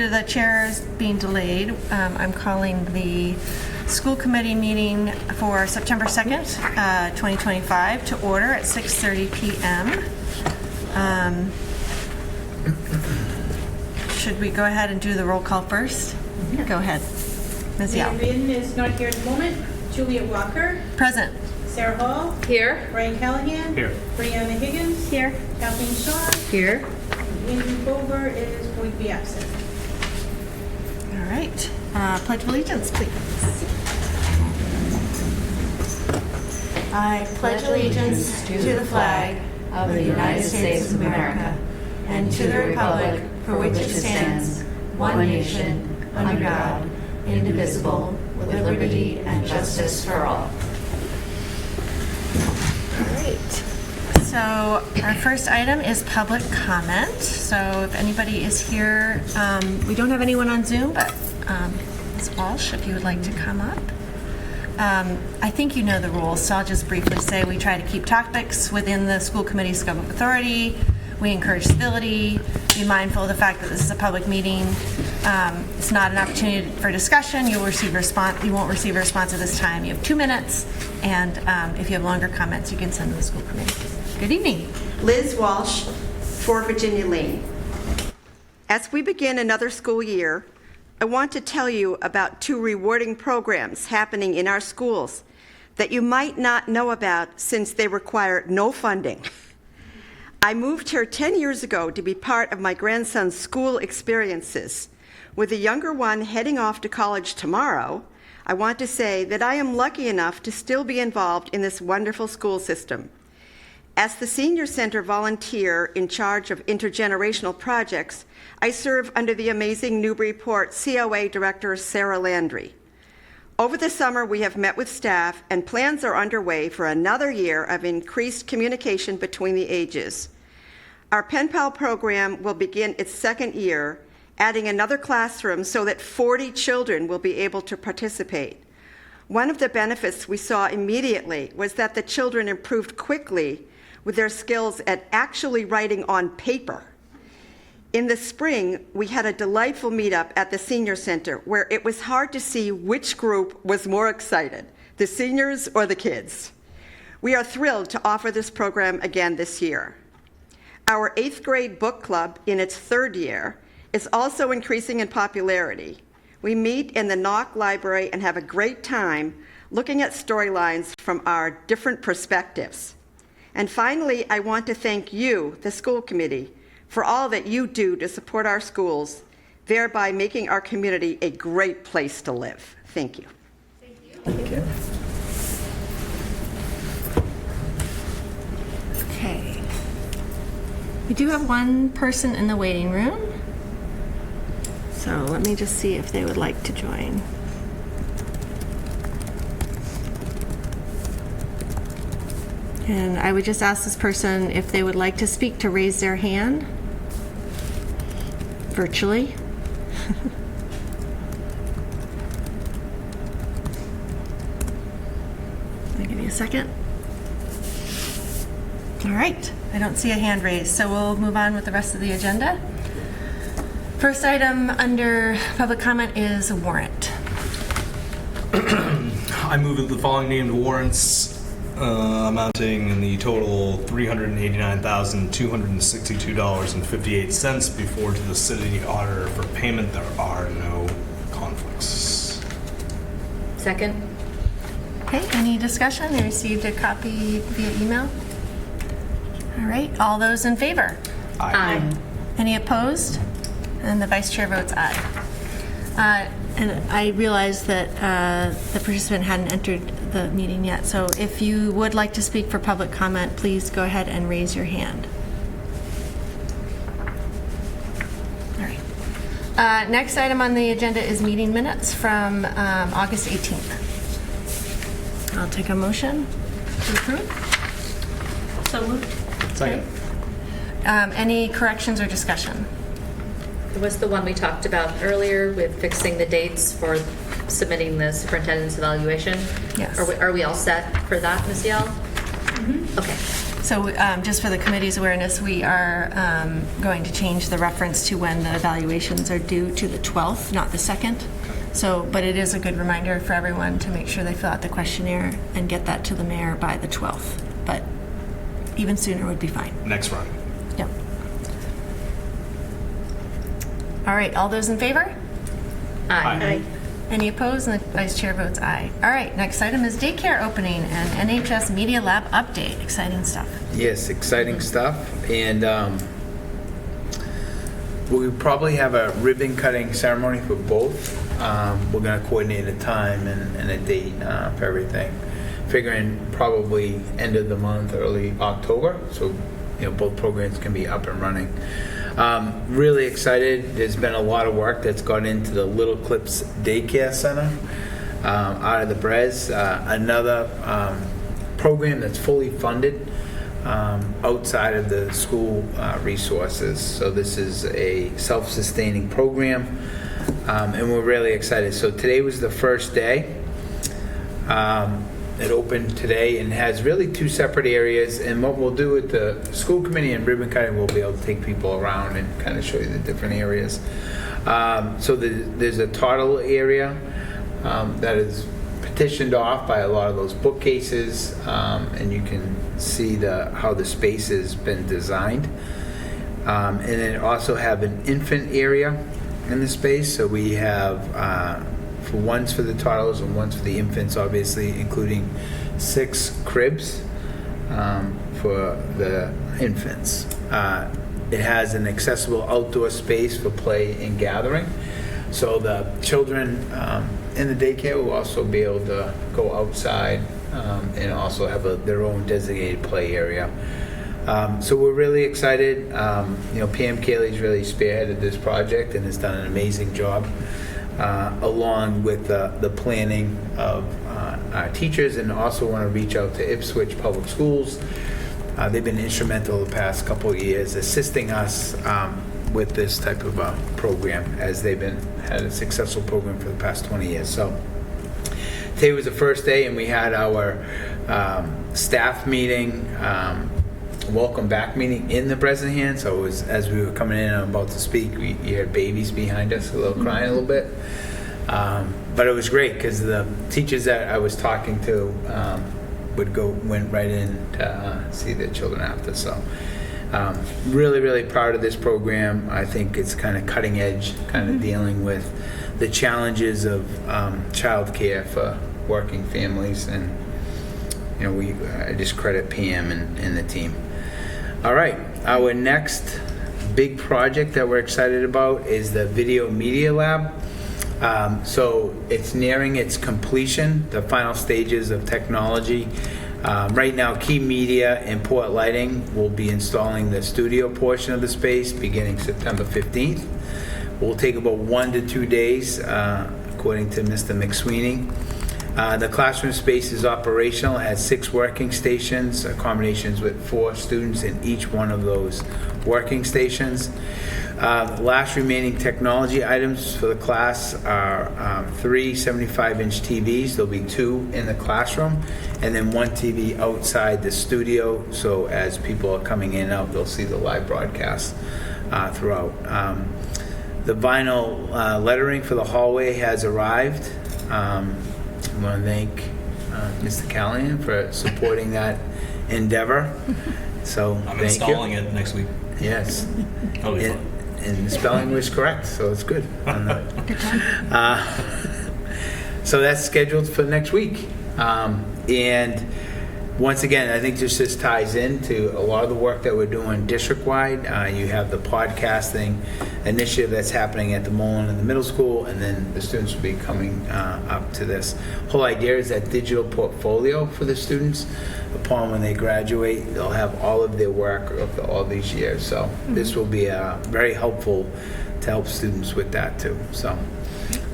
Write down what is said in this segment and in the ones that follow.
to the chairs being delayed, I'm calling the school committee meeting for September 2nd, 2025 to order at 6:30 p.m. Should we go ahead and do the roll call first? Go ahead. Ms. Yao. Vivian is not here at the moment. Juliet Walker. Present. Sarah Hall. Here. Brian Callahan. Here. Brianna Higgins. Here. Kathleen Shaw. Here. Andrew Bover is going to be absent. All right. Pledge of allegiance, please. I pledge allegiance to the flag of the United States of America and to the republic for which it stands, one nation, under God, indivisible, with liberty and justice for all. All right. So our first item is public comment. So if anybody is here, we don't have anyone on Zoom, but Ms. Walsh, if you would like to come up. I think you know the rules, so I'll just briefly say we try to keep topics within the school committee scope of authority. We encourage civility, be mindful of the fact that this is a public meeting. It's not an opportunity for discussion. You won't receive a response at this time. You have 2 minutes, and if you have longer comments, you can send to the school committee. Good evening. Liz Walsh, 4 Virginia Lane. As we begin another school year, I want to tell you about 2 rewarding programs happening in our schools that you might not know about since they require no funding. I moved here 10 years ago to be part of my grandson's school experiences. With the younger one heading off to college tomorrow, I want to say that I am lucky enough to still be involved in this wonderful school system. As the Senior Center volunteer in charge of intergenerational projects, I serve under the amazing Newburyport COA Director Sarah Landry. Over the summer, we have met with staff, and plans are underway for another year of increased communication between the ages. Our Pen Pal program will begin its 2nd year, adding another classroom so that 40 children will be able to participate. One of the benefits we saw immediately was that the children improved quickly with their skills at actually writing on paper. In the spring, we had a delightful meetup at the Senior Center where it was hard to see which group was more excited, the seniors or the kids. We are thrilled to offer this program again this year. Our 8th grade book club, in its 3rd year, is also increasing in popularity. We meet in the Knock Library and have a great time looking at storylines from our different perspectives. And finally, I want to thank you, the school committee, for all that you do to support our schools, thereby making our community a great place to live. Thank you. Thank you. Thank you. Okay. We do have one person in the waiting room. So let me just see if they would like to join. And I would just ask this person if they would like to speak to raise their hand virtually. Let me give you a second. All right, I don't see a hand raised, so we'll move on with the rest of the agenda. First item under public comment is a warrant. I move that the following named warrants amounting in the total $389,262.58 before to the city auditor for payment. There are no conflicts. Second. Okay, any discussion? I received a copy via email. All right, all those in favor? Aye. Any opposed? And the vice chair votes aye. And I realized that the participant hadn't entered the meeting yet, so if you would like to speak for public comment, please go ahead and raise your hand. All right. Next item on the agenda is meeting minutes from August 18th. I'll take a motion to approve. So moved. Second. Any corrections or discussion? It was the one we talked about earlier with fixing the dates for submitting the superintendent's evaluation. Yes. Are we all set for that, Ms. Yell? Mm-hmm. Okay. So just for the committee's awareness, we are going to change the reference to when the evaluations are due to the 12th, not the 2nd. So, but it is a good reminder for everyone to make sure they fill out the questionnaire and get that to the mayor by the 12th. But even sooner would be fine. Next Friday. Yep. All right, all those in favor? Aye. Any opposed? And the vice chair votes aye. All right, next item is daycare opening and NHS Media Lab update. Exciting stuff. Yes, exciting stuff. And we'll probably have a ribbon cutting ceremony for both. We're going to coordinate a time and a date for everything. Figuring probably end of the month, early October, so both programs can be up and running. Really excited. There's been a lot of work that's gone into the Little Clips Daycare Center out of the Brez. Another program that's fully funded outside of the school resources. So this is a self-sustaining program, and we're really excited. So today was the first day. It opened today and has really two separate areas. And what we'll do with the school committee and ribbon cutting, we'll be able to take people around and kind of show you the different areas. So there's a toddler area that is petitioned off by a lot of those bookcases, and you can see how the space has been designed. And then also have an infant area in the space. So we have one's for the toddlers and one's for the infants, obviously, including 6 cribs for the infants. It has an accessible outdoor space for play and gathering. So the children in the daycare will also be able to go outside and also have their own designated play area. So we're really excited. Pam Cayley's really spearheaded this project and has done an amazing job. Along with the planning of our teachers, and also want to reach out to Ipswich Public Schools. They've been instrumental the past couple of years assisting us with this type of program, as they've had a successful program for the past 20 years. So today was the first day, and we had our staff meeting, welcome back meeting in the Bresnahan. So it was, as we were coming in and about to speak, you heard babies behind us, a little crying a little bit. But it was great because the teachers that I was talking to went right in to see their children after. So really, really proud of this program. I think it's kind of cutting edge, kind of dealing with the challenges of childcare for working families. And I just credit PM and the team. All right, our next big project that we're excited about is the Video Media Lab. So it's nearing its completion, the final stages of technology. Right now, Key Media and Port Lighting will be installing the studio portion of the space beginning September 15th. Will take about 1 to 2 days, according to Mr. McSweeney. The classroom space is operational. It has 6 working stations, accommodations with 4 students in each one of those working stations. Last remaining technology items for the class are 3 75-inch TVs. There'll be 2 in the classroom, and then 1 TV outside the studio. So as people are coming in and out, they'll see the live broadcast throughout. The vinyl lettering for the hallway has arrived. I want to thank Mr. Callahan for supporting that endeavor. So I'm thank installing you. it next week. Yes. That'll be fun. And the spelling was correct, so it's good. So that's scheduled for next week. And once again, I think this ties into a lot of the work that we're doing district-wide. You have the podcasting initiative that's happening at the Mullen and the middle school, and then the students will be coming up to this. Whole idea is that digital portfolio for the students. Upon when they graduate, they'll have all of their work of all these years. So this will be very helpful to help students with that too. So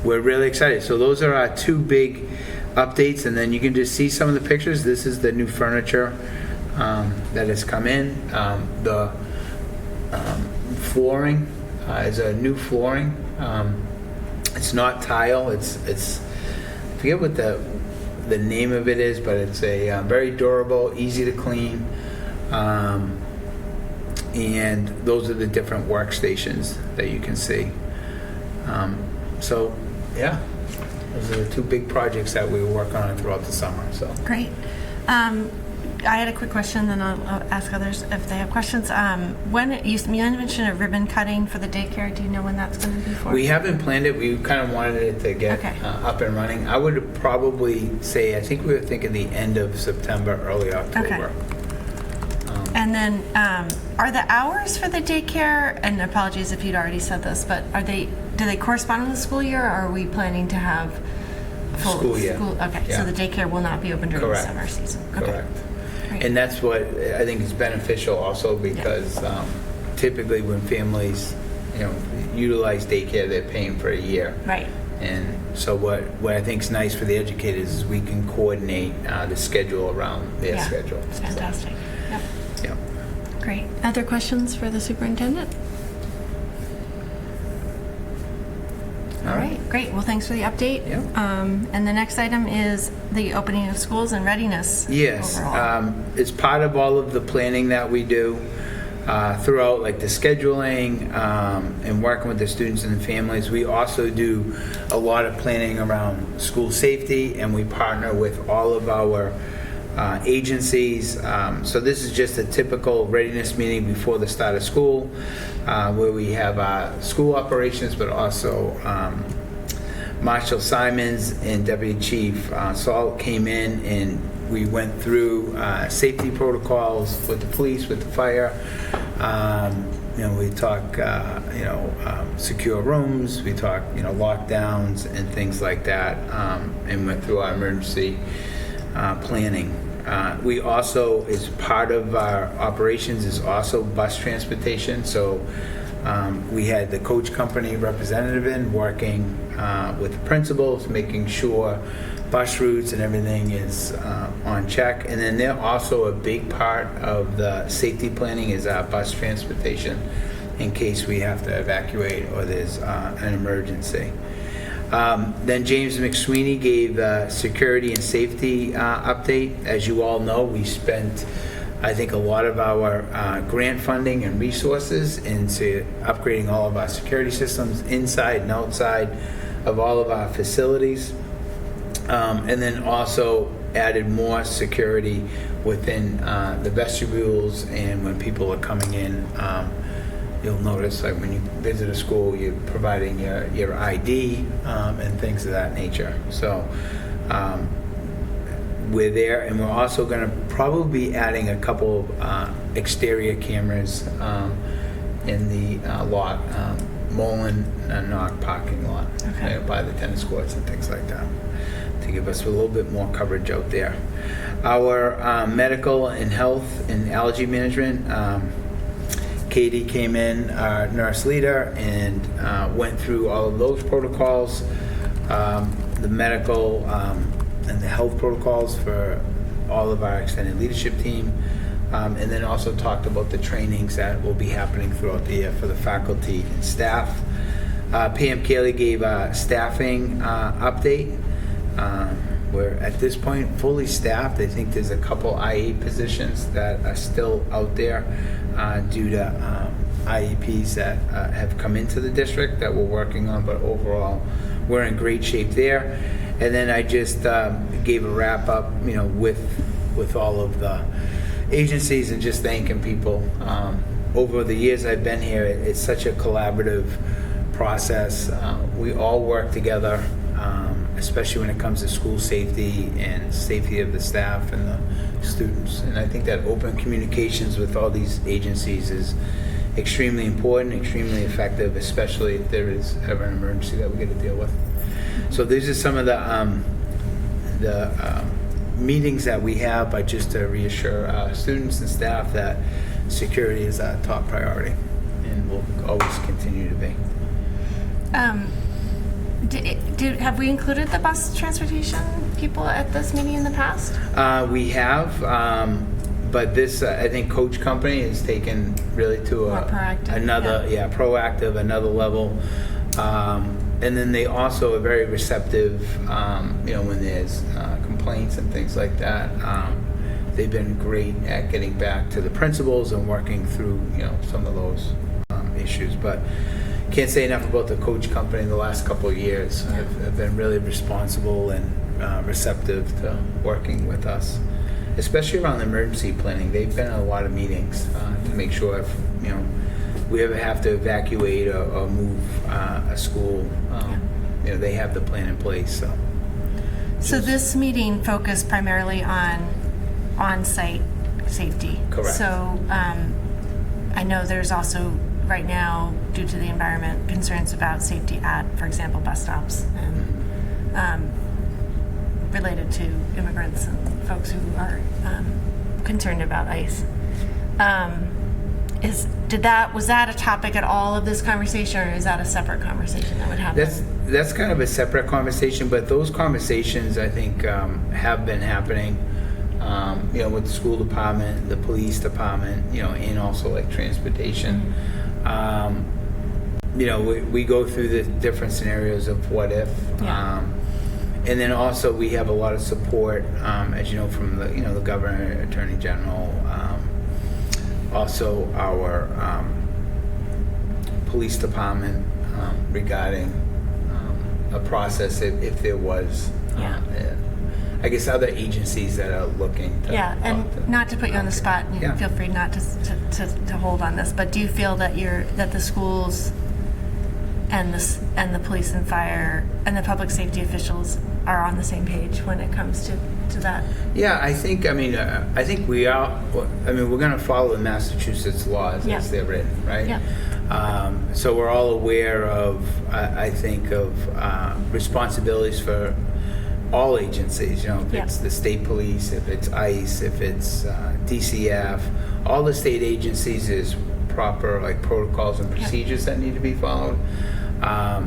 we're really excited. So those are our 2 big updates, and then you can just see some of the pictures. This is the new furniture that has come in. The flooring is a new flooring. It's not tile. It's I forget what the name of it is, but it's a very durable, easy to clean And those are the different workstations that you can see. So, yeah, those are the two big projects that we were working on throughout the summer, so. Great. I had a quick question, then I'll ask others if they have questions. When you mentioned a ribbon cutting for the daycare, do you know when that's going to be for? We haven't planned it. We kind of wanted it to get Okay. up and running. I would probably say, I think we were thinking the end of September, early October. And then, are the hours for the daycare, and apologies if you'd already said this, but do they correspond with the school year, or are we planning to have full School year. Okay, Yeah. so the daycare will not be open during Correct. the summer season. Okay. Correct. Great. And that's what I think is beneficial also because typically when families, utilize daycare, they're paying for a year. Right. And so what I think is nice for the educators is we can coordinate the schedule around their Yeah. schedule. It's fantastic. Yep. Yeah. Great. Other questions for the superintendent? All right, great. Well, thanks for the update. Yeah. And the next item is the opening of schools and readiness. Yes, Overall. it's part of all of the planning that we do throughout, like the scheduling and working with the students and the families. We also do a lot of planning around school safety, and we partner with all of our agencies. So this is just a typical readiness meeting before the start of school, where we have school operations, but also Marshall Simons and Deputy Chief Salt came in and we went through safety protocols with the police, with the fire. We talk, secure rooms, we talk, lockdowns and things like that, and went through our emergency planning. We also, as part of our operations, is also bus transportation. So we had the coach company representative in working with the principals, making sure bus routes and everything is on check. And then they're also a big part of the safety planning is our bus transportation in case we have to evacuate or there's an emergency. Then James McSweeney gave security and safety update. As you all know, we spent, I think, a lot of our grant funding and resources into upgrading all of our security systems inside and outside of all of our facilities. And then also added more security within the vestibules and when people are coming in. You'll notice, like when you visit a school, you're providing your ID and things of that nature. So we're there, and we're also going to probably be adding a couple of exterior cameras in the lot, Mullen and Knock parking lot, by the tennis courts and things like that, to give us a little bit more coverage out there. Our medical and health and allergy management. Katie came in, our nurse leader, and went through all of those protocols, the medical and the health protocols for all of our extended leadership team, and then also talked about the trainings that will be happening throughout the year for the faculty and staff. Pam Cayley gave a staffing update. We're at this point fully staffed. I think there's a couple IE positions that are still out there due to IEPs that have come into the district that we're working on, but overall we're in great shape there. And then I just gave a wrap up, with all of the agencies and just thanking people. Over the years I've been here, it's such a collaborative process. We all work together, especially when it comes to school safety and safety of the staff and the students. And I think that open communications with all these agencies is extremely important, extremely effective, especially if there is ever an emergency that we get to deal with. So these are some of the meetings that we have, but just to reassure students and staff that security is our top priority and will always continue to be. Have we included the bus transportation people at this meeting in the past? We have, but this, I think, coach company is taken really to More proactive, another, proactive, another level. And then they also are very receptive, when there's complaints and things like that. they've been great at getting back to the principals and working through, some of those issues. But can't say enough about the coach company the last couple of years. Have been really responsible and receptive to working with us, especially around the emergency planning. They've been in a lot of meetings to make sure if we ever have to evacuate or move a school, they have the plan in place. So this meeting focused primarily on site safety. Correct. So I know there's also right now, due to the environment, concerns about safety at, for example, bus stops and related to immigrants and folks who are concerned about ICE. Was that a topic at all of this conversation, or is that a separate conversation that would happen? That's kind of a separate conversation, but those conversations I think have been happening. With the school department, the police department, and also like transportation. We go through the different scenarios of what if. And then also we have a lot of support, as you know, from the governor, attorney general, also our police department regarding a process if there was. I guess other agencies that are looking to and not to put you on the spot, feel free not to hold on this, but do you feel that the schools and the police and fire and the public safety officials are on the same page when it comes to that? Yeah, I think we are. We're going to follow the Massachusetts laws as they're written, right? Yeah. So we're all aware of, I think, of responsibilities for all agencies, if it's the state police, if it's ICE, if it's DCF, all the state agencies is proper protocols and procedures that need to be followed.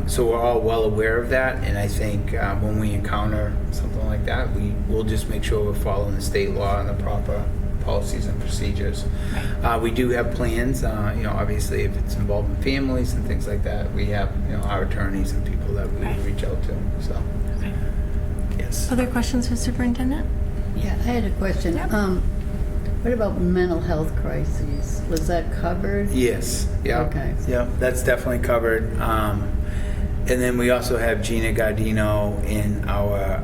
So we're all well aware of that, and I think when we encounter something like that, we'll just make sure we're following the state law and the proper policies and procedures. We do have plans, obviously if it's involving families and things like that, we have our attorneys and people that we reach out to. So. Yes. Other questions for Superintendent? Yeah, I had a question. Yep. What about mental health crises? Was that covered? Yes. Yeah. Okay. Yeah, that's definitely covered. And then we also have Gina Gardino in our.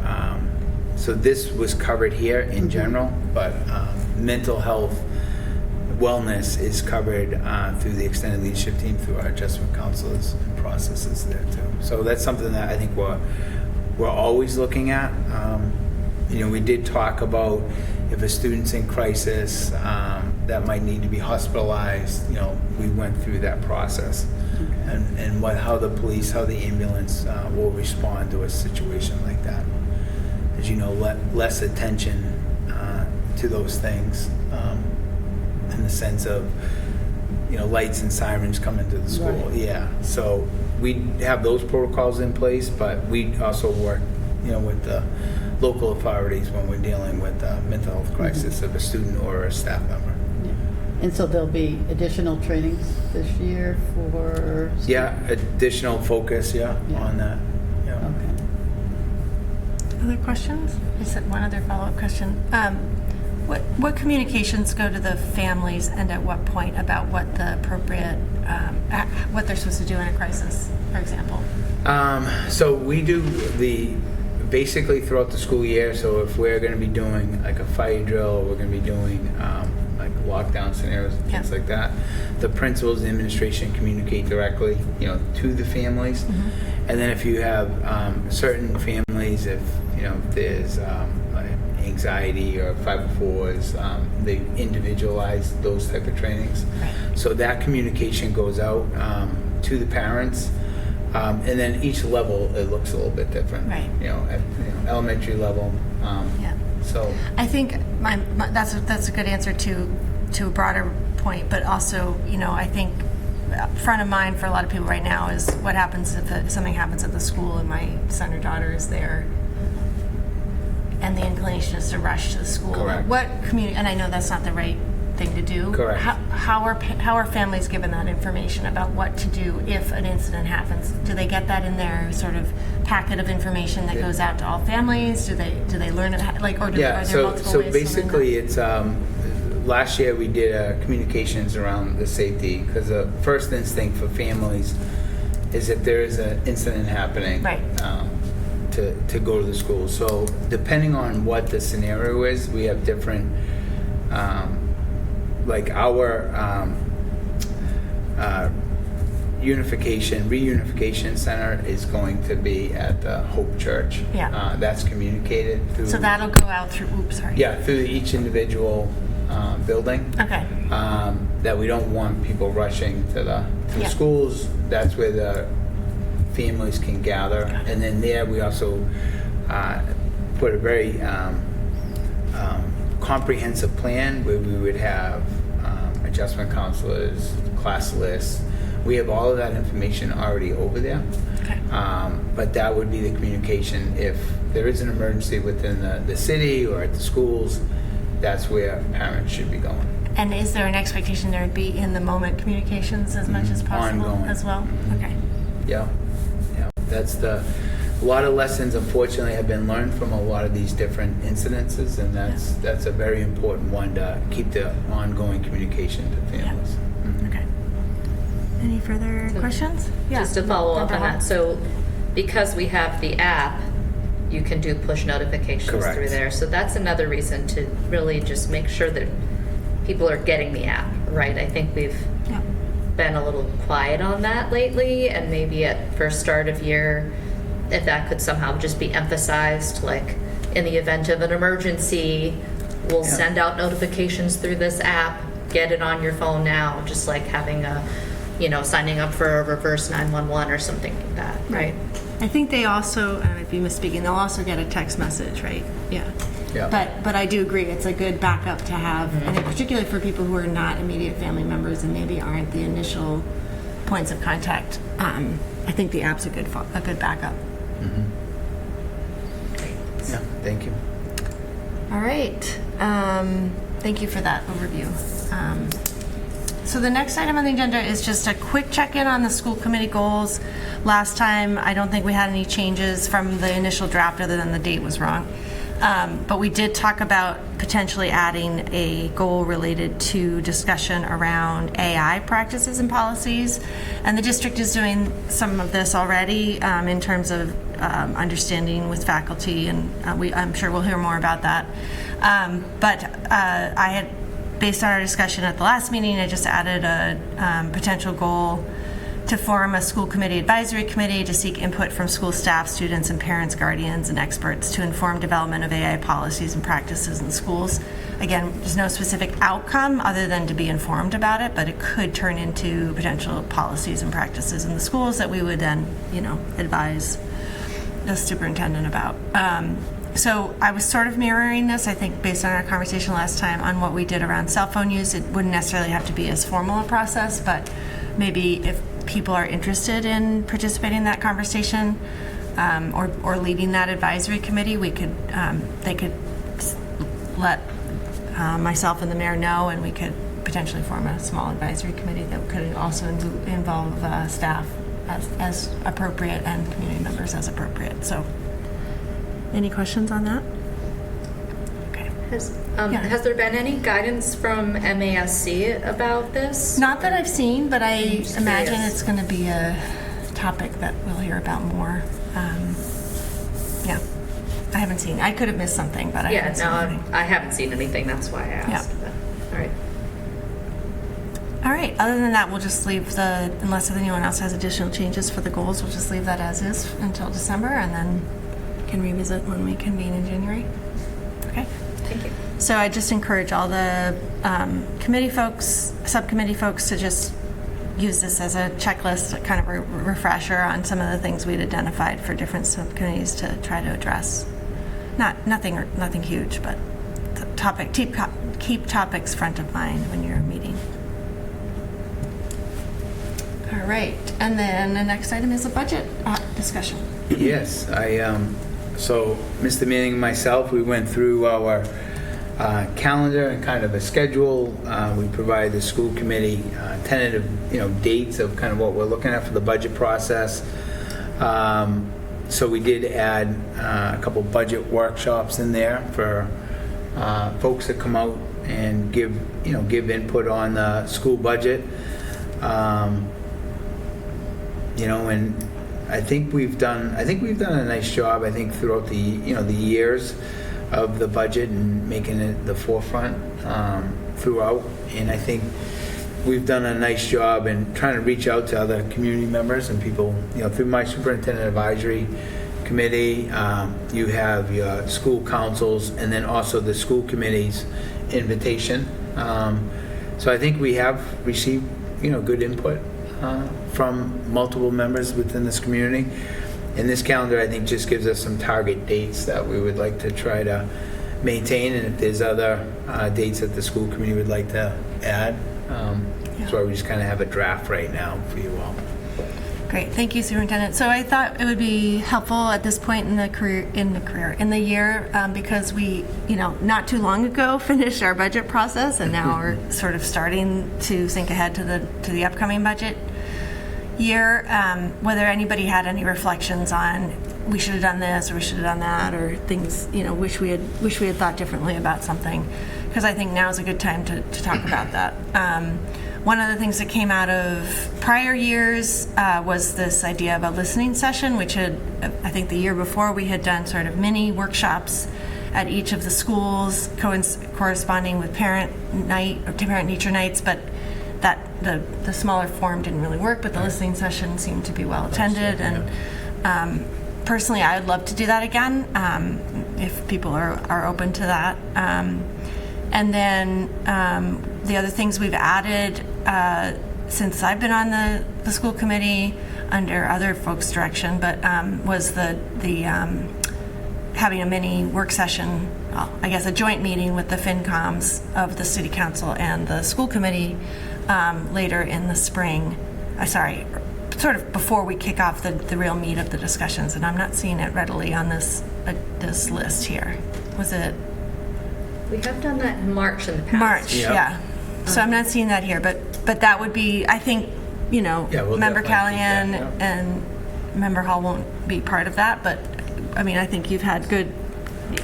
So this was covered here in general, but mental health, wellness is covered through the extended leadership team, through our adjustment counselors and processes there too. So that's something that I think we're always looking at. We did talk about if a student's in crisis that might need to be hospitalized. We went through that process, and how the police, how the ambulance will respond to a situation like that. As you know, less attention to those things in the sense of lights and sirens coming to the school. Right. Yeah, so we have those protocols in place, but we also work, with the local authorities when we're dealing with a mental health crisis of a student or a staff member. Yeah. And so there'll be additional trainings this year for... Yeah, additional focus, on that. Yeah. Okay. Other questions? I said one other follow-up question. What communications go to the families, and at what point, about what the appropriate, what they're supposed to do in a crisis, for example? So we do basically throughout the school year. So if we're going to be doing like a fire drill, we're going to be doing like lockdown scenarios and things like that, the principals and administration communicate directly, to the families. And then if you have certain families, if there's anxiety or 504s, they individualize those type of trainings. So that communication goes out to the parents. And then each level, it looks a little bit different. Right. At elementary level. So I think that's a good answer to a broader point, but also, I think front of mind for a lot of people right now is what happens if something happens at the school and my son or daughter is there, and the inclination is to rush to the school. Correct. And I know that's not the right thing to do. Correct. How are families given that information about what to do if an incident happens? Do they get that in their sort of packet of information that goes out to all families? Do they learn it, like, or are there multiple ways to learn basically it's, last year we did communications around the safety, because the first instinct for families is if there is an incident happening. Right. To go to the school. So depending on what the scenario is, we have different, like our reunification center is going to be at the Hope Church. Yeah. That's communicated through. So that'll go out through, Through each individual building. Okay. That we don't want people rushing to the Yeah. schools. That's where the families can gather. And then there we also put a very comprehensive plan where we would have adjustment counselors, class lists. We have all of that information already over there. Okay. But that would be the communication. If there is an emergency within the city or at the schools, that's where parents should be going. And is there an expectation there would be in the moment communications as much as possible Ongoing. as well? Okay. Yeah. That's a lot of lessons, unfortunately, have been learned from a lot of these different incidences, and that's a very important one to keep the ongoing communication to families. Okay. Any further questions? Just to follow up on Dr. Hall? that, so because we have the app, you can do push notifications Correct. through there. So that's another reason to really just make sure that people are getting the app, right? I think we've Yeah. been a little quiet on that lately, and maybe at first start of year, if that could somehow just be emphasized, like in the event of an emergency, we'll send out notifications through this app, get it on your phone now, just like having a, signing up for a reverse 911 or something like that, right? I think they also, I might be misspeaking, they'll also get a text message, right? Yeah. Yeah. But I do agree, it's a good backup to have, and particularly for people who are not immediate family members and maybe aren't the initial points of contact. I think the app's a good backup. Yeah, thank you. All right. Thank you for that overview. So the next item on the agenda is just a quick check-in on the school committee goals. Last time, I don't think we had any changes from the initial draft other than the date was wrong. But we did talk about potentially adding a goal related to discussion around AI practices and policies. And the district is doing some of this already in terms of understanding with faculty, and I'm sure we'll hear more about that. But I had, based on our discussion at the last meeting, I just added a potential goal to form a school committee advisory committee to seek input from school staff, students, and parents, guardians, and experts to inform development of AI policies and practices in schools. Again, there's no specific outcome other than to be informed about it, but it could turn into potential policies and practices in the schools that we would then, advise the superintendent about. So I was sort of mirroring this, I think, based on our conversation last time on what we did around cell phone use. It wouldn't necessarily have to be as formal a process, but maybe if people are interested in participating in that conversation or leading that advisory committee, they could let myself and the mayor know, and we could potentially form a small advisory committee that could also involve staff as appropriate and community members as appropriate. So, any questions on that? Okay. Has there been any guidance from MASC about this? Not that I've seen, but I just imagine curious. it's going to be a topic that we'll hear about more. Yeah, I haven't seen. I could have missed something, but I haven't seen anything. I haven't seen anything. That's why I asked. Yeah. But, all right. All right. Other than that, we'll just leave unless anyone else has additional changes for the goals, we'll just leave that as is until December, and then can revisit when we convene in January. Okay. Thank you. So I just encourage all the committee folks, subcommittee folks, to just use this as a checklist, kind of a refresher on some of the things we'd identified for different subcommittees to try to address. Nothing huge, but keep topics front of mind when you're meeting. All right, and then the next item is a budget discussion. Yes, so Mr. Manning and myself, we went through our calendar and kind of a schedule. We provided the school committee tentative, dates of kind of what we're looking at for the budget process. So we did add a couple budget workshops in there for folks to come out and give input on the school budget. And I think we've done a nice job, I think, throughout the years of the budget and making it the forefront throughout. And I think we've done a nice job in trying to reach out to other community members and people, through my superintendent advisory committee. You have your school councils and then also the school committee's invitation. So I think we have received, good input from multiple members within this community. And this calendar, I think, just gives us some target dates that we would like to try to maintain. And if there's other dates that the school committee would like to add, that's why we just kind of have a draft right now for you all. Great, thank you, Superintendent. So I thought it would be helpful at this point in the year, because we, not too long ago finished our budget process, and now we're sort of starting to think ahead to the upcoming budget year. Whether anybody had any reflections on we should have done this or we should have done that, or things wish we had thought differently about something, because I think now is a good time to talk about that. One of the things that came out of prior years was this idea of a listening session, which I think the year before we had done sort of mini workshops at each of the schools corresponding with parent night or parent teacher nights, but that the smaller form didn't really work, but the listening session seemed to be well attended. And personally, I would love to do that again if people are open to that. And then the other things we've added since I've been on the school committee under other folks' direction, but was the having a mini work session, I guess a joint meeting with the FinComs of the City Council and the school committee later in the spring. Sort of before we kick off the real meat of the discussions, and I'm not seeing it readily on this list here. Was it? We have done that in March in the past. March, yeah. So I'm not seeing that here, but that would be, I think, we'll Member definitely Callahan keep that, and Member Hall won't be part of that, but I mean, I think you've had good.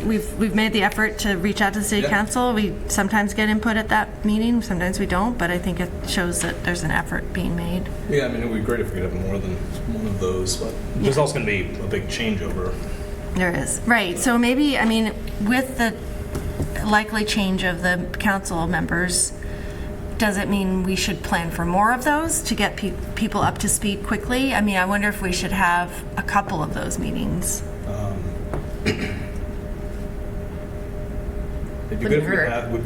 We've made the effort to reach out to the City Council. We sometimes get input at that meeting, sometimes we don't, but I think it shows that there's an effort being made. Yeah, I mean, it would be great if we could have more than one of those, but there's also going to be a big changeover. There is, right. So maybe, I mean, with the likely change of the council members, does it mean we should plan for more of those to get people up to speed quickly? I mean, I wonder if we should have a couple of those meetings. It'd be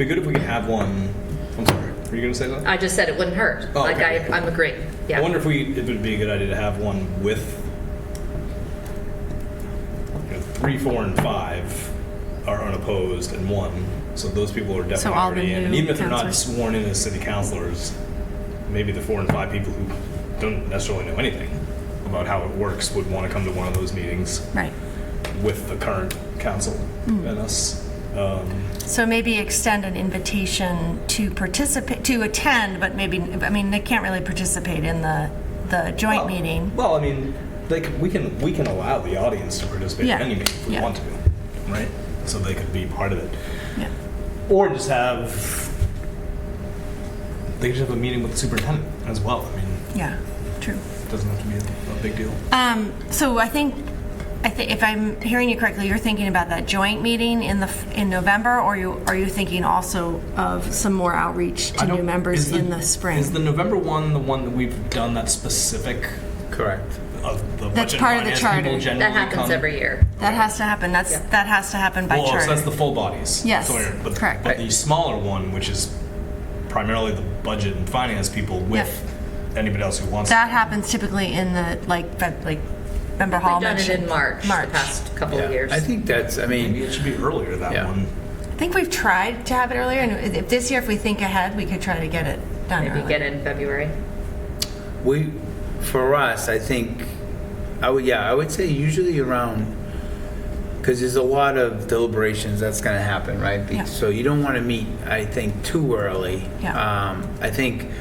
good if we could have one. I'm sorry. Were you going to say something? I just said it wouldn't hurt. Oh, okay. I'm agreeing. Yeah. I wonder if it would be a good idea to have one with 3, 4, and 5 are unopposed, and 1. So those people are definitely all the already in. And new even if they're not councilors. sworn in as city councilors, maybe the 4 and 5 people who don't necessarily know anything about how it works would want to come to one of those meetings Right. with the current council and us. So maybe extend an invitation to attend, but maybe, I mean, they can't really participate in the joint meeting. Well, I mean, we can allow the audience to participate in any meeting if we want to, right? So they could be part of it. Yeah. Or just they could just have a meeting with the superintendent as well. I mean, Yeah, true. it doesn't have to be a big deal. So I think if I'm hearing you correctly, you're thinking about that joint meeting in November, or are you thinking also of some more outreach to new members in the spring? Is the November one the one that we've done that specific Correct. of the That's budget part of the finance charter. people generally That happens come? every year. That has to happen. That has to happen by Well, charter. so that's the full bodies. Yes, But, correct. But the smaller one, which is primarily the budget and finance people with anybody else who wants That happens typically in the Member Hall We've done it mentioned in March the past couple of years. I think that's, Maybe it should be earlier, that one. I think we've tried to have it earlier, and if this year, if we think ahead, we could try to get it done Maybe early. get it in February. for us, I think, I would say usually around, because there's a lot of deliberations that's going to happen, right? Yeah. So you don't want to meet, I think, too early. Yeah. I think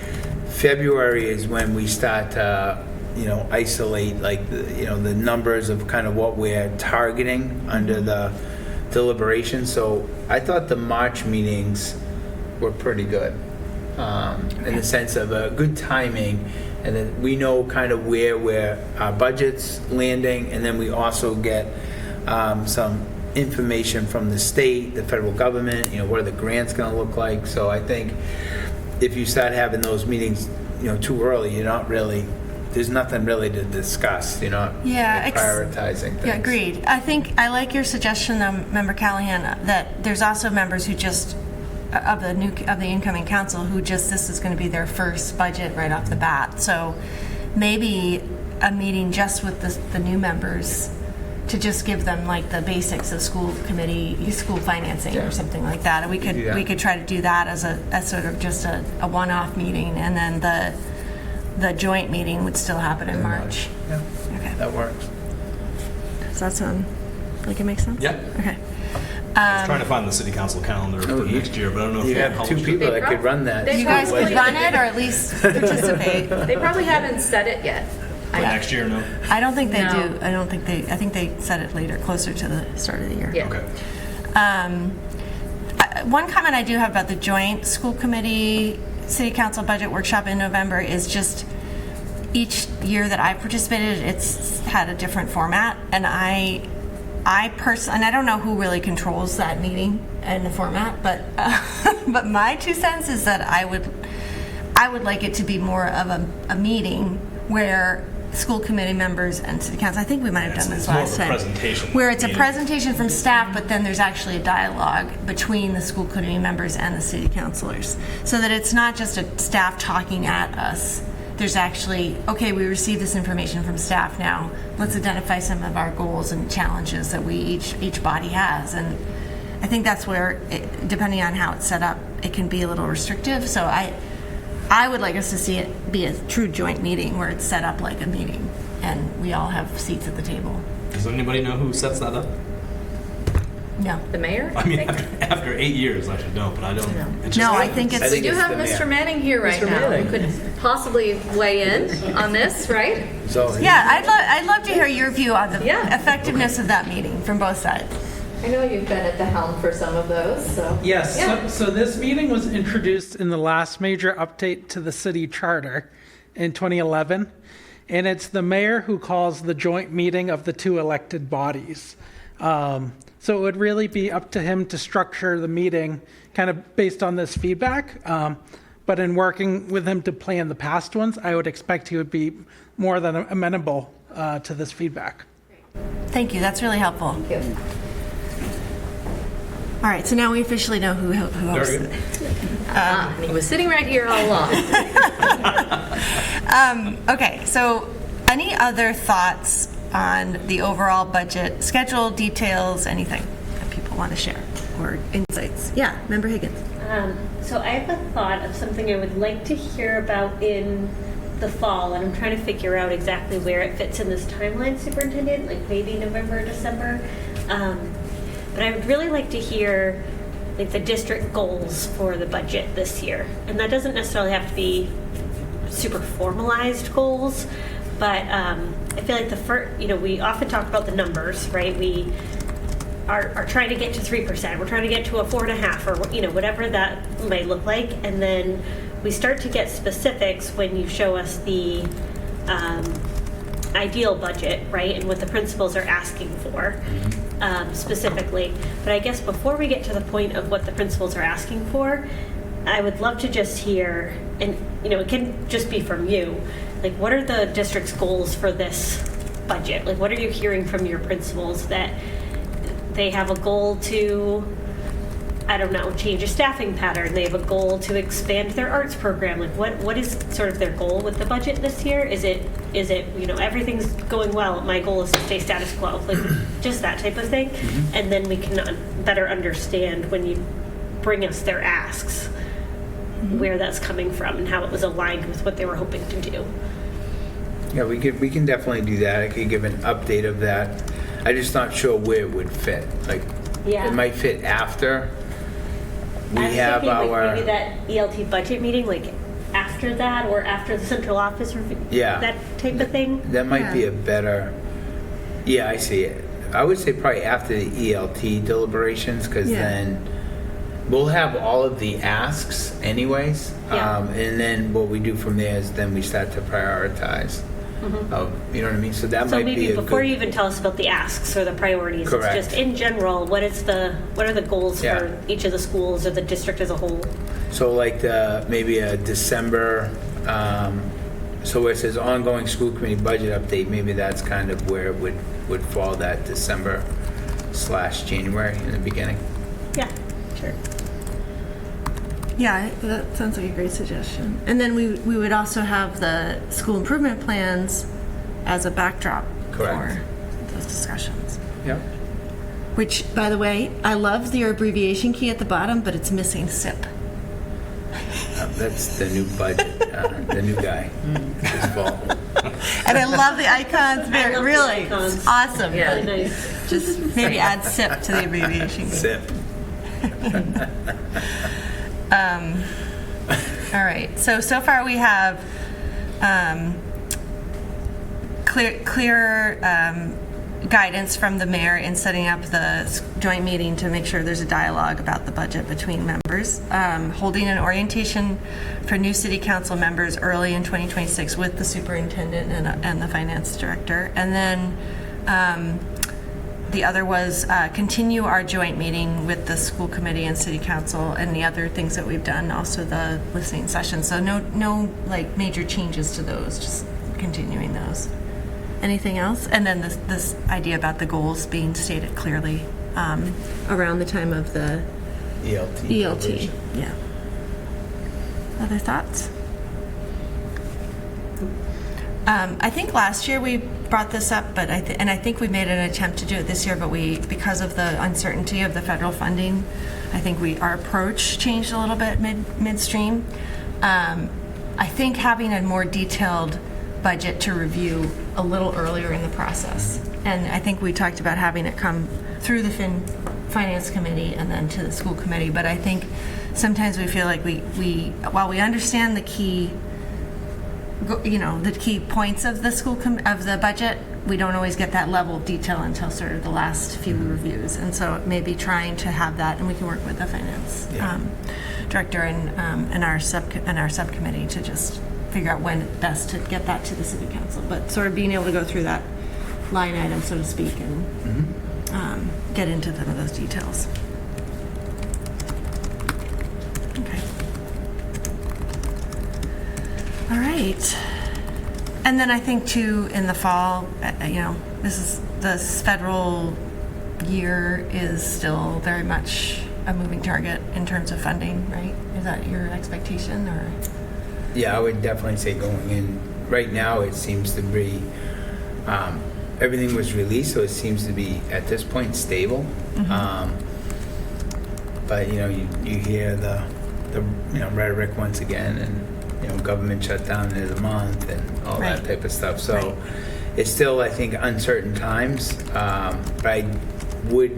February is when we start to, isolate like the numbers of kind of what we're targeting under the deliberation. So I thought the March meetings were pretty good in the sense of a good timing, and then we know kind of where our budget's landing, and then we also get some information from the state, the federal government, what are the grants going to look like. So I think if you start having those meetings, too early, there's nothing really to discuss, prioritizing things. Yeah, agreed. I think I like your suggestion, Member Callahan, that there's also members who just of the incoming council who just this is going to be their first budget right off the bat. So maybe a meeting just with the new members to just give them like the basics of school financing or something like that. And we could try to do that as sort of just a one-off meeting, and then the joint meeting would still happen in March. Yeah, Okay. that works. Does that sound like it makes sense? Yeah. Okay. I was trying to find the city council calendar for next year, but I don't know if You they have published two it. people that could run that. You guys could run it or at least participate. They probably haven't said it yet. But next year, no? I don't think they No. do. I think they set it later, closer to the start of the year. Yeah. Okay. One comment I do have about the joint school committee city council budget workshop in November is just each year that I've participated, it's had a different format, and I personally, and I don't know who really controls that meeting and the format, but but my 2 cents is that I would like it to be more of a meeting where school committee members and city council, I think we might have done this last time. It's more of a presentation. Where it's a meeting. presentation from staff, but then there's actually a dialogue between the school committee members and the city councilors. So that it's not just a staff talking at us. There's actually, okay, we received this information from staff now. Let's identify some of our goals and challenges that we each body has. And I think that's where, depending on how it's set up, it can be a little restrictive. So I would like us to see it be a true joint meeting where it's set up like a meeting and we all have seats at the table. Does anybody know who sets that up? No. The mayor? I mean, after 8 years, I should know, but I don't. It just No, I happens. think it's. I think We do it's have the Mr. mayor. Manning here right Mr. now, Manning. who could possibly weigh in on this, right? So Yeah, I'd love to hear your view on the Yeah. effectiveness of that meeting from both sides. I know you've been at the helm for some of those, so. Yes, Yeah. so this meeting was introduced in the last major update to the city charter in 2011, and it's the mayor who calls the joint meeting of the two elected bodies. So it would really be up to him to structure the meeting kind of based on this feedback. But in working with him to plan the past ones, I would expect he would be more than amenable to this feedback. Thank you, that's really helpful. Thank you. All right, so now we officially know who hosts Very it. good. And he was sitting right here all along. Okay, so any other thoughts on the overall budget, schedule, details, anything that people want to share or insights? Yeah, Member Higgins. So I have a thought of something I would like to hear about in the fall, and I'm trying to figure out exactly where it fits in this timeline, Superintendent, like maybe November, December. But I would really like to hear like the district goals for the budget this year. And that doesn't necessarily have to be super formalized goals, but I feel like we often talk about the numbers, right? We are trying to get to 3%. We're trying to get to a 4.5%, or whatever that might look like. And then we start to get specifics when you show us the ideal budget, right? And what the principals are asking for specifically. But I guess before we get to the point of what the principals are asking for, I would love to just hear, and it can just be from you, like what are the district's goals for this budget? Like what are you hearing from your principals that they have a goal to, I don't know, change a staffing pattern? They have a goal to expand their arts program. Like what is sort of their goal with the budget this year? Is it everything's going well, my goal is to stay status quo, like just that type of thing. And then we can better understand when you bring us their asks where that's coming from and how it was aligned with what they were hoping to do. yeah, we can definitely do that. I could give an update of that. I'm just not sure where it would fit. Like, Yeah. it might fit after we I was have thinking, our. like maybe that ELT budget meeting, like after after that or after the central office review? Yeah. That type of thing? That might be a better, yeah, I see it. I would say probably after the ELT deliberations, because Yeah. then we'll have all of the asks anyways. Yeah. And then what we do from there is then we start to prioritize. Of, you know what I mean? So that So might be maybe a before good, you even tell us about the asks or the priorities, Correct. it's just in general, what are the goals Yeah. for each of the schools or the district as a whole? so like maybe a December, so where it says ongoing school committee budget update, maybe that's kind of where it would fall, that December/January in the beginning. Yeah, sure. Yeah, that sounds like a great suggestion. And then we would also have the school improvement plans as a backdrop Correct. for those discussions. Yep. Which, by the way, I love your abbreviation key at the bottom, but it's missing SIP. That's the new budget, the new guy this fall. And I love the icons, I love the really. icons. It's awesome. Yeah. Really nice. Just maybe add SIP to the abbreviation key. Sip. All right, so far we have clear guidance from the mayor in setting up the joint meeting to make sure there's a dialogue about the budget between members, holding an orientation for new city council members early in 2026 with the superintendent and the finance director, and then the other was continue our joint meeting with the school committee and city council and the other things that we've done, also the listening session. So no like major changes to those, just continuing those. Anything else? And then this idea about the goals being stated clearly around the time of the ELT. ELT. Yeah. Other thoughts? I think last year we brought this up, but I think we made an attempt to do it this year, but because of the uncertainty of the federal funding, I think our approach changed a little bit midstream. I think having a more detailed budget to review a little earlier in the process, and I think we talked about having it come through the finance committee and then to the school committee. But I think sometimes we feel like we while we understand the key points of the of the budget, we don't always get that level of detail until sort of the last few reviews. And so maybe trying to have that, and we can work with the finance director and our subcommittee to just figure out when best to get that to the city council. But sort of being able to go through that line item, so to speak, and get into some of those details. Okay. All right. And then I think too, in the fall, this federal year is still very much a moving target in terms of funding, right? Is that your expectation, or? Yeah, I would definitely say going in, right now it seems to be, everything was released, so it seems to be at this point stable. But you hear the rhetoric once again, and government shutdown in a month and all that type of stuff. So it's still, I think, uncertain times. But I would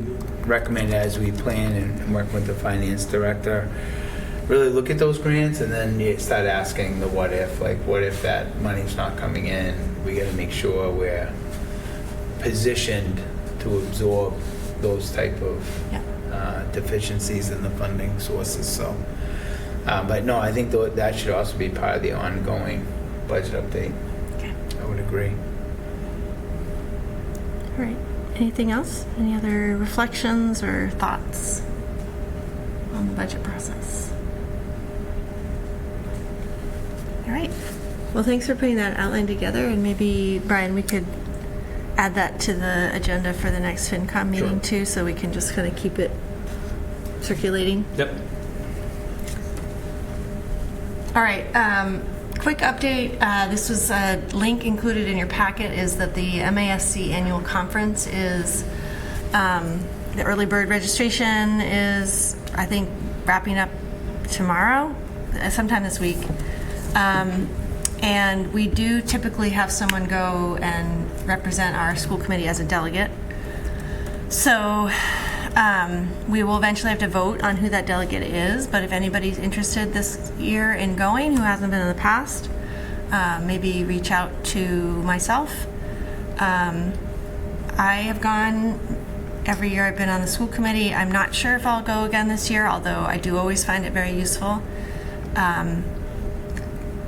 recommend, as we plan and work with the finance director, really look at those grants, and then you start asking the what if, like what if that money's not coming in? We got to make sure we're positioned to absorb those type of deficiencies in the funding sources. So, but no, I think that should also be part of the ongoing budget update. Okay. I would agree. All right. Anything else? Any other reflections or thoughts on the budget process? All right. Well, thanks for putting that outline together, and maybe, Brian, we could add that to the agenda for the next FinCom meeting too, so we can just kind of keep it circulating. Yep. All right. Quick update. This was a link included in your packet, is that the MASC annual conference is, the early bird registration is, I think, wrapping up tomorrow, sometime this week. And we do typically have someone go and represent our school committee as a delegate. So We will eventually have to vote on who that delegate is, but if anybody's interested this year in going, who hasn't been in the past, maybe reach out to myself. I have gone every year I've been on the school committee. I'm not sure if I'll go again this year, although I do always find it very useful.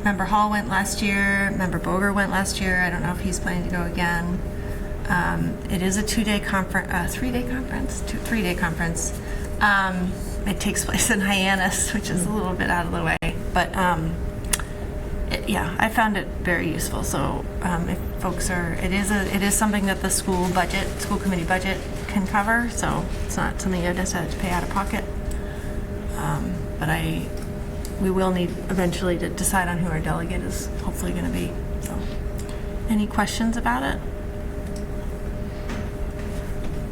Member Hall went last year. Member Boger went last year. I don't know if he's planning to go again. It is a 2-day conference, 3-day conference, 3-day conference. It takes place in Hyannis, which is a little bit out of the way, but yeah, I found it very useful. So if folks are, it is something that the school committee budget can cover. So it's not something you just have to pay out of pocket. But we will need eventually to decide on who our delegate is hopefully going to be. So, any questions about it?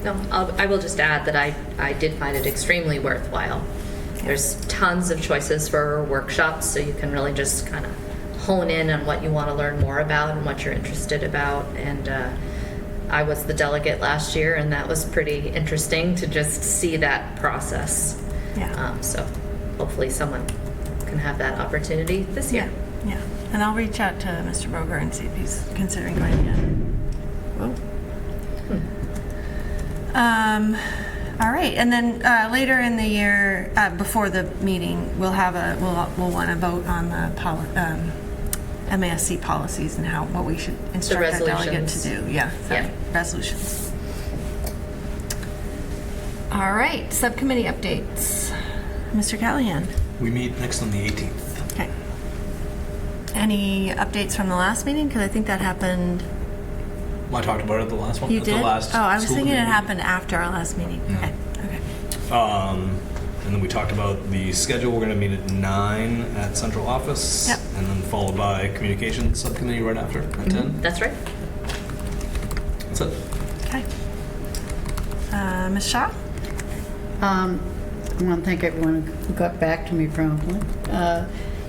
No, I will just add that I did find it extremely worthwhile. There's tons of choices for workshops, so you can really just kind of hone in on what you want to learn more about and what you're interested about. And I was the delegate last year, and that was pretty interesting to just see that process. Yeah. So hopefully someone can have that opportunity this year. Yeah. And I'll reach out to Mr. Boger and see if he's considering going again. Whoa. All right, and then later in the year, before the meeting, we'll want to vote on the MASC policies and what we should instruct our delegate to do. Yeah. Resolutions. All right, subcommittee updates. Mr. Callahan. We meet next on the 18th. Okay. Any updates from the last meeting? Because I think that happened. Well, I talked about it at the last one. You at did? The last I was school thinking it committee happened after our last meeting. Okay. And then we talked about the schedule. We're going to meet at 9 at central office. Yep. And then followed by communications subcommittee right after at 10. That's right. That's it. Okay. Ms. Shaw? I want to thank everyone who got back to me promptly.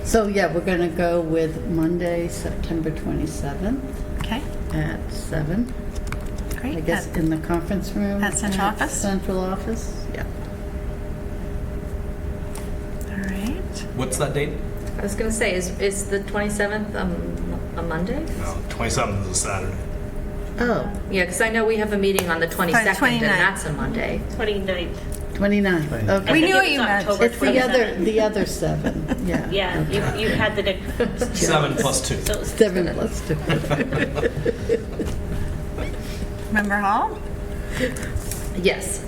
So yeah, we're going to go with Monday, September 27th Okay. at 7. Great. I guess in the conference room. At central office? Central office, yeah. All right. What's that date? I was going to say, is the 27th a Monday? No, 27th is a Saturday. Oh, Yeah, because I know we have a meeting on the 22nd, 29th. and that's a Monday. 29th. 29th, okay. We I knew think what it you was meant. October It's 27th. the other 7, yeah. Yeah, you had the. 7 plus 2. So it was 7 plus 2. Member Hall? Yes,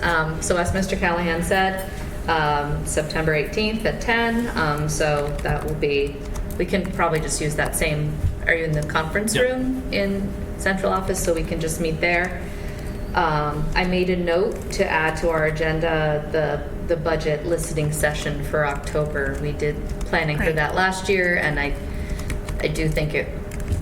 so as Mr. Callahan said, September 18th at 10, so that will be, we can probably just use that same, are you in the conference Yep. room in central office, so we can just meet there. I made a note to add to our agenda the budget listening session for October. We did planning for Great. that last year, and I do think it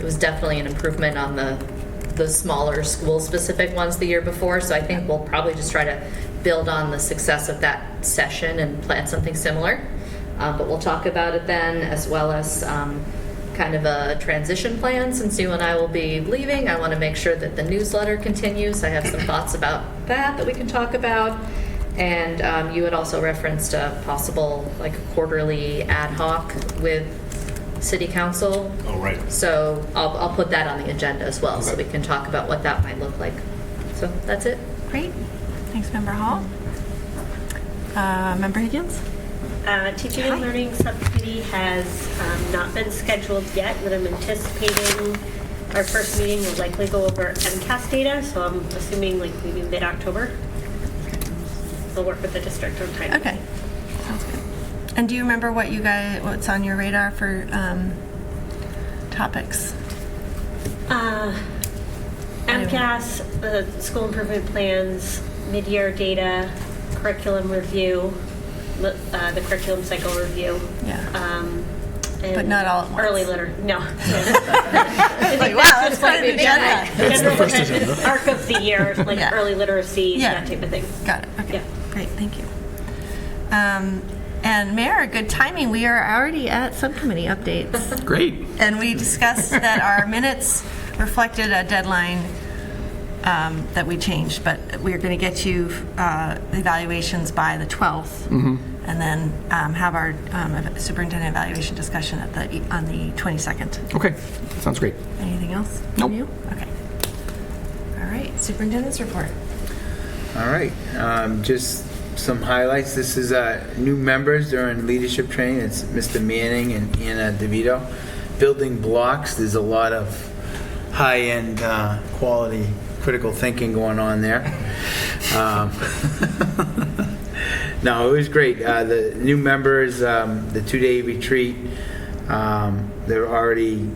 was definitely an improvement on the smaller school-specific ones the year before, so I think we'll probably just try to build on the success of that session and plan something similar. But we'll talk about it then, as well as kind of a transition plan. Since you and I will be leaving, I want to make sure that the newsletter continues. I have some thoughts about that we can talk about. And you had also referenced a possible like quarterly ad hoc with City Council. Oh, right. So I'll put that on the agenda as well, so we can talk about what that might look like. So that's it. Great. Thanks, Member Hall. Member Higgins? Teaching and Learning Subcommittee has not been scheduled yet, but I'm anticipating our first meeting will likely go over MCAS data, so I'm assuming like maybe mid-October. We'll work with the district on timing. Okay. Sounds good. And do you remember what's on your radar for topics? MCAS, the school improvement plans, mid-year data, curriculum review, the curriculum cycle review. Yeah. And But not all at once. Early liter, no. Like, wow, that's quite an agenda. General arc of the year, like Yeah. early literacy, Yeah. that type of thing. Got it. Okay. Yeah. Great. Thank you. And Mayor, good timing. We are already at subcommittee updates. Great. And we discussed that our minutes reflected a deadline that we changed, but we're going to get you evaluations by the 12th, and then have our superintendent evaluation discussion on the 22nd. Okay, sounds great. Anything else Nope. from you? Okay. All right, superintendent's report. All right, just some highlights. This is new members during leadership training. It's Mr. Manning and Anna DeVito. Building blocks. There's a lot of high-end quality critical thinking going on there. No, it was great. The new members, the 2-day retreat, they're already,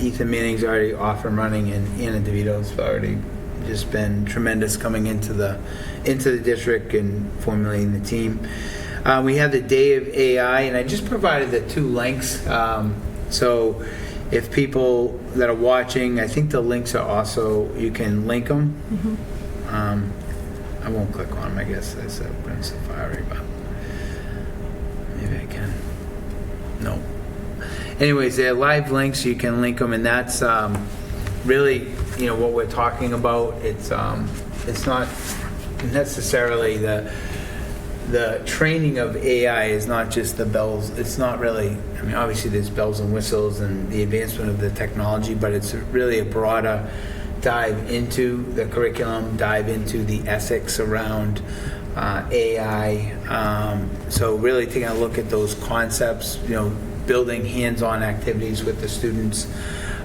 Ethan Manning's already off and running, and Anna DeVito's already just been tremendous coming into the district and formulating the team. We have the Day of AI, and I just provided the 2 links. So if people that are watching, I think the links are also, you can link them. I won't click on them, I guess. That's in Safari, but maybe I can. No. Anyways, they're live links. You can link them, and that's really, what we're talking about. It's not necessarily the training of AI is not just the bells. It's not really, obviously there's bells and whistles and the advancement of the technology, but it's really a broader dive into the curriculum, dive into the ethics around AI. So really taking a look at those concepts, building hands-on activities with the students.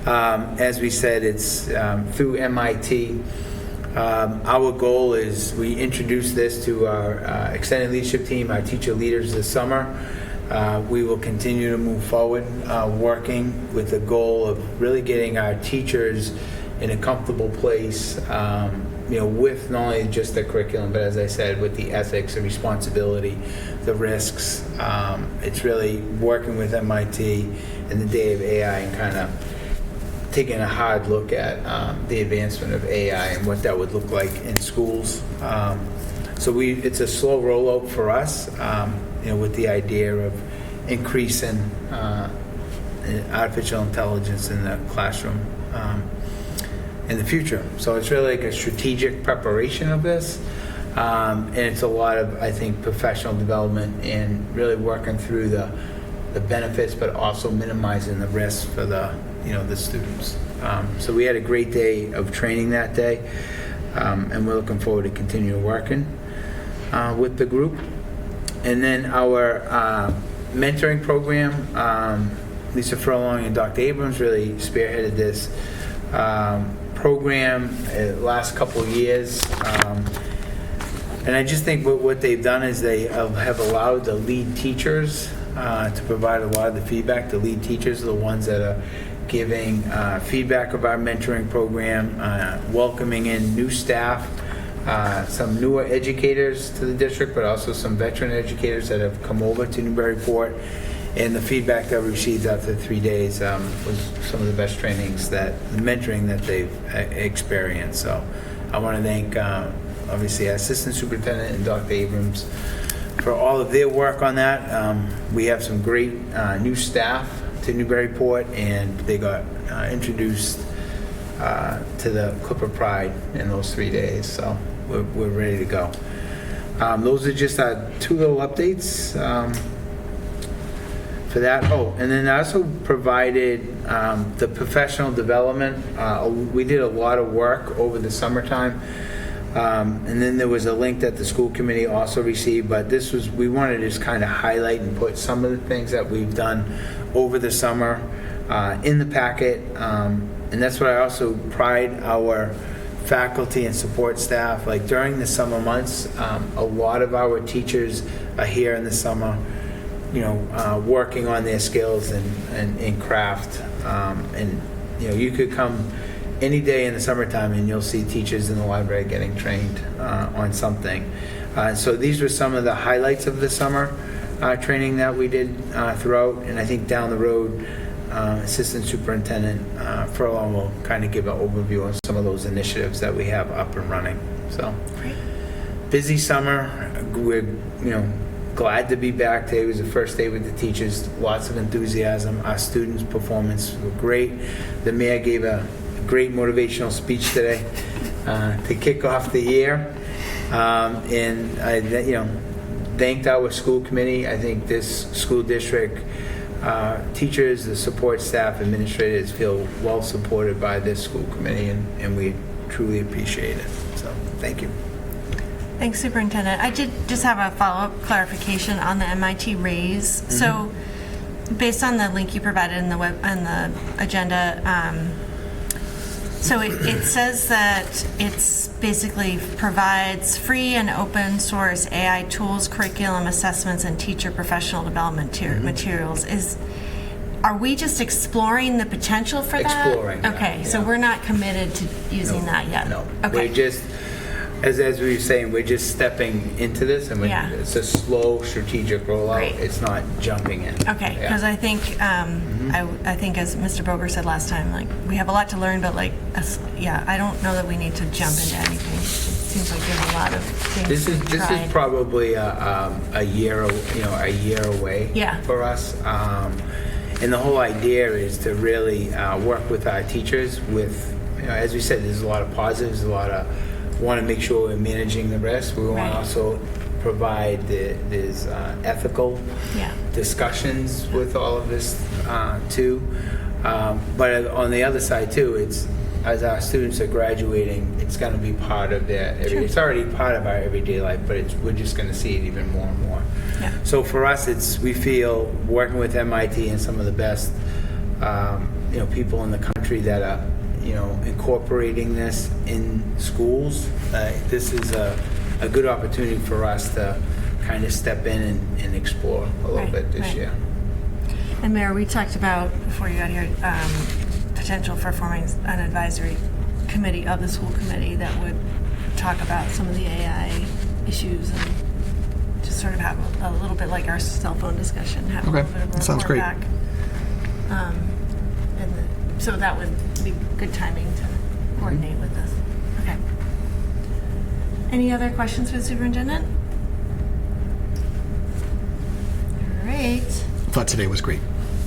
As we said, it's through MIT. Our goal is we introduce this to our extended leadership team, our teacher leaders this summer. We will continue to move forward, working with the goal of really getting our teachers in a comfortable place, with not only just the curriculum, but as I said, with the ethics, the responsibility, the risks. It's really working with MIT and the Day of AI and kind of taking a hard look at the advancement of AI and what that would look like in schools. So it's a slow rollout for us, with the idea of increasing artificial intelligence in the classroom in the future. So it's really like a strategic preparation of this, and it's a lot of, I think, professional development and really working through the benefits, but also minimizing the risks for the students. So we had a great day of training that day, and we're looking forward to continue working with the group. And then our mentoring program, Lisa Furlong and Dr. Abrams really spearheaded this program last couple of years. And I just think what they've done is they have allowed the lead teachers to provide a lot of the feedback. The lead teachers are the ones that are giving feedback of our mentoring program, welcoming in new staff, some newer educators to the district, but also some veteran educators that have come over to Newburyport. And the feedback that we received after 3 days was some of the best the mentoring that they've experienced. So I want to thank, obviously, our Assistant Superintendent and Dr. Abrams for all of their work on that. We have some great new staff to Newburyport, and they got introduced to the Clipper Pride in those 3 days. So we're ready to go. Those are just 2 little updates for that. Oh, and then I also provided the professional development. We did a lot of work over the summertime. And then there was a link that the school committee also received, but we wanted to just kind of highlight and put some of the things that we've done over the summer in the packet. And that's what I also pride our faculty and support staff. Like during the summer months, a lot of our teachers are here in the summer, working on their skills and in craft. And you could come any day in the summertime and you'll see teachers in the library getting trained on something. So these were some of the highlights of the summer training that we did throughout. And I think down the road, Assistant Superintendent Furlong will kind of give an overview on some of those initiatives that we have up and running. So busy summer. We're glad to be back. Today was the first day with the teachers. Lots of enthusiasm. Our students' performance were great. The mayor gave a great motivational speech today. to kick off the year. And I, thanked our school committee. I think this school district, teachers, the support staff, administrators feel well supported by this school committee, and we truly appreciate it. So, thank you. Thanks, Superintendent. I did just have a follow-up clarification on the MIT raise. Mm-hmm. So, based on the link you provided in the web on the agenda, so it says that it's basically provides free and open source AI tools, curriculum assessments, and teacher professional development materials. Are we just exploring the potential for that? Exploring, yeah, Okay, so yeah. we're not committed to using that yet? No. Okay. We're just, as we were saying, we're just stepping into this, and Yeah. it's a slow strategic rollout. Great. It's not jumping in. Okay, Yeah. because I think I think as Mr. Boger said last time, like we have a lot to learn, but like I don't know that we need to jump into anything. It seems like there's a lot of things. This to is try. probably a year away Yeah. for us. And the whole idea is to really work with our teachers with, as we said, there's a lot of positives, a lot of want to make sure we're managing the risk. We want Right. to also provide there's ethical Yeah. discussions with all of this too. But on the other side too, it's as our students are graduating, it's going to be part of their. It's already part of our everyday life, but we're just going to see it even more and more. Yeah. So for us, we feel working with MIT and some of the best, people in the country that are, incorporating this in schools. This is a good opportunity for us to kind of step in and explore a little Right, bit this right. year. And Mayor, we talked about before you got here potential for forming an advisory committee of the school committee that would talk about some of the AI issues and just sort of have a little bit like our cell phone discussion, have a Okay, little bit of a that sounds report great. back. So that would be good timing to coordinate with this. Okay. Any other questions for the superintendent? All right. I thought today was great.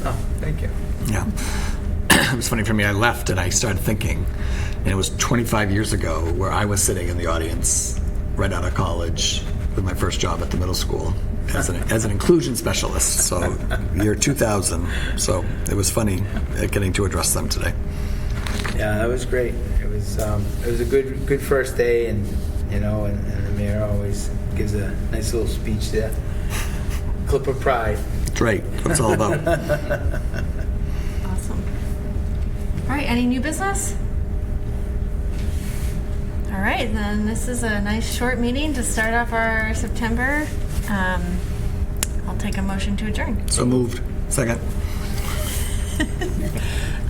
Oh, thank you. Yeah. It was funny for me. I left and I started thinking, and it was 25 years ago where I was sitting in the audience right out of college with my first job at the middle school as an inclusion specialist. So year 2000. So it was funny getting to address them today. Yeah, that was great. It was a good first day, and and the mayor always gives a nice little speech there. Clip of pride. That's right. That's what it's all about. Awesome. All right, any new business? All right, then this is a nice short meeting to start off our September. I'll take a motion to adjourn. So moved. Second.